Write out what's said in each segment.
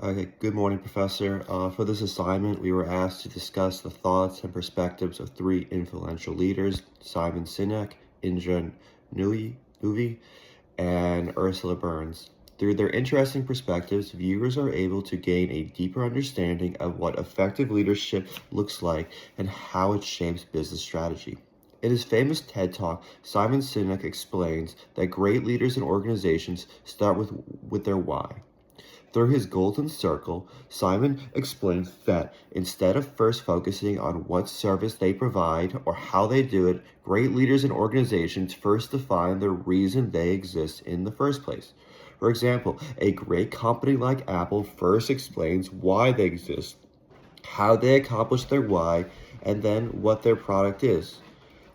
Okay, good morning, Professor. For this assignment, we were asked to discuss the thoughts and perspectives of three influential leaders, Simon Sinek, Indra Nooyi, and Ursula Burns. Through their interesting perspectives, viewers are able to gain a deeper understanding of what effective leadership looks like and how it shapes business strategy. In his famous TED Talk, Simon Sinek explains that great leaders and organizations start with their why. Through his golden circle, Simon explains that instead of first focusing on what service they provide or how they do it, great leaders and organizations first define the reason they exist in the first place. For example, a great company like Apple first explains why they exist, how they accomplish their why, and then what their product is.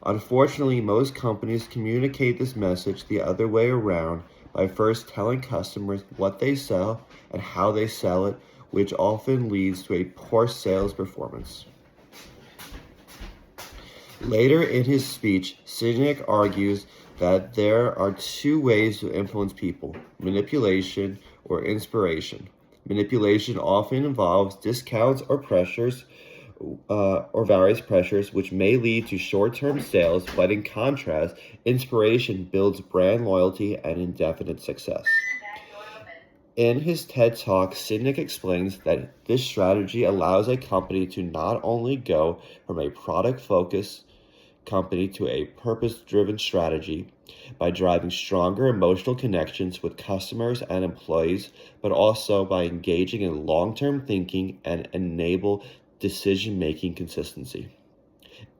Unfortunately, most companies communicate this message the other way around by first telling customers what they sell and how they sell it, which often leads to a poor sales performance. Later in his speech, Sinek argues that there are two ways to influence people: manipulation or inspiration. Manipulation often involves discounts or pressures or various pressures, which may lead to short-term sales, but in contrast, inspiration builds brand loyalty and indefinite success. In his TED Talk, Sinek explains that this strategy allows a company to not only go from a product-focused company to a purpose-driven strategy by driving stronger emotional connections with customers and employees, but also by engaging in long-term thinking and enable decision-making consistency.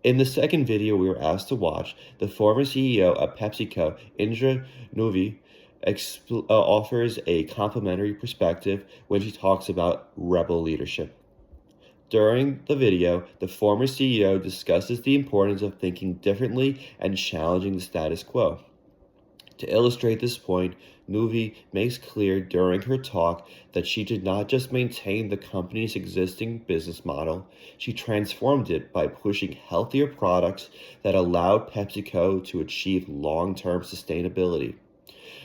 In the second video we were asked to watch, the former CEO of PepsiCo, Indra Nooyi, offers a complementary perspective when she talks about rebel leadership. During the video, the former CEO discusses the importance of thinking differently and challenging the status quo. To illustrate this point, Nooyi makes clear during her talk that she did not just maintain the company's existing business model, she transformed it by pushing healthier products that allowed PepsiCo to achieve long-term sustainability.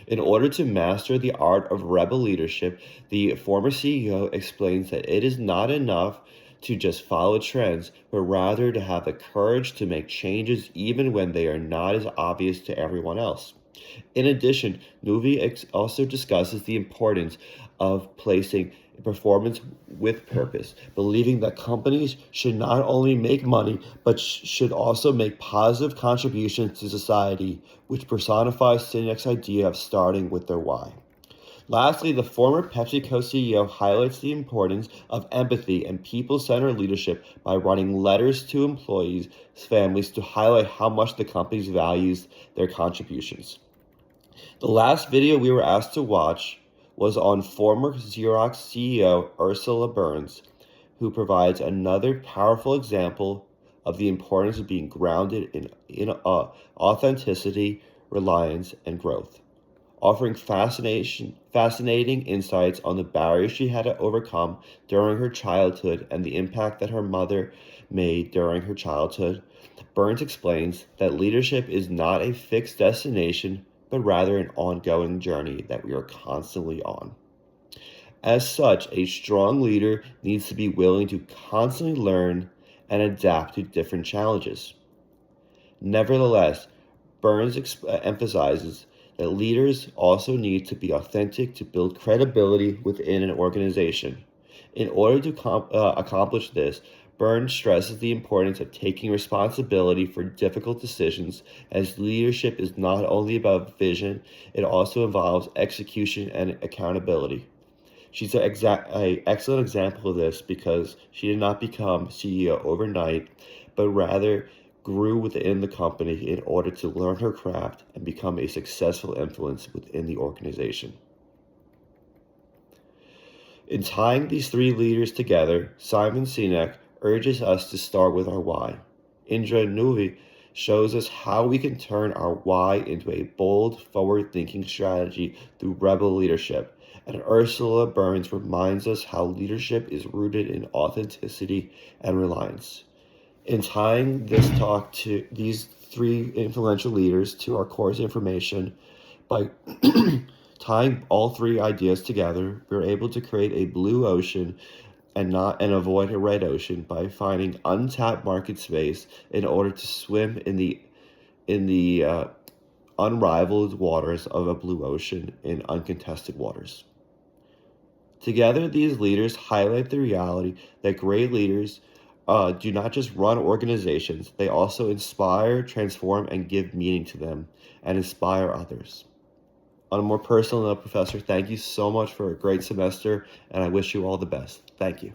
In order to master the art of rebel leadership, the former CEO explains that it is not enough to just follow trends, but rather to have the courage to make changes even when they are not as obvious to everyone else. In addition, Nooyi also discusses the importance of placing performance with purpose, believing that companies should not only make money, but should also make positive contributions to society, which personifies Sinek's idea of starting with their why. Lastly, the former PepsiCo CEO highlights the importance of empathy and people-centered leadership by writing letters to employees' families to highlight how much the company values their contributions. The last video we were asked to watch was on former Xerox CEO Ursula Burns, who provides another powerful example of the importance of being grounded in authenticity, reliance, and growth, offering fascinating insights on the barriers she had to overcome during her childhood and the impact that her mother made during her childhood. Burns explains that leadership is not a fixed destination, but rather an ongoing journey that we are constantly on. As such, a strong leader needs to be willing to constantly learn and adapt to different challenges. Nevertheless, Burns emphasizes that leaders also need to be authentic to build credibility within an organization. In order to accomplish this, Burns stresses the importance of taking responsibility for difficult decisions, as leadership is not only about vision, it also involves execution and accountability. She's an excellent example of this because she did not become CEO overnight, but rather grew within the company in order to learn her craft and become a successful influence within the organization. In tying these three leaders together, Simon Sinek urges us to start with our why. Indra Nooyi shows us how we can turn our why into a bold, forward-thinking strategy through rebel leadership. And Ursula Burns reminds us how leadership is rooted in authenticity and reliance. In tying this talk to these three influential leaders to our course information by Tying all three ideas together, we're able to create a blue ocean and avoid a red ocean by finding untapped market space in order to swim in the unrivaled waters of a blue ocean in uncontested waters. Together, these leaders highlight the reality that great leaders do not just run organizations, they also inspire, transform, and give meaning to them and inspire others. On a more personal note, Professor, thank you so much for a great semester, and I wish you all the best. Thank you.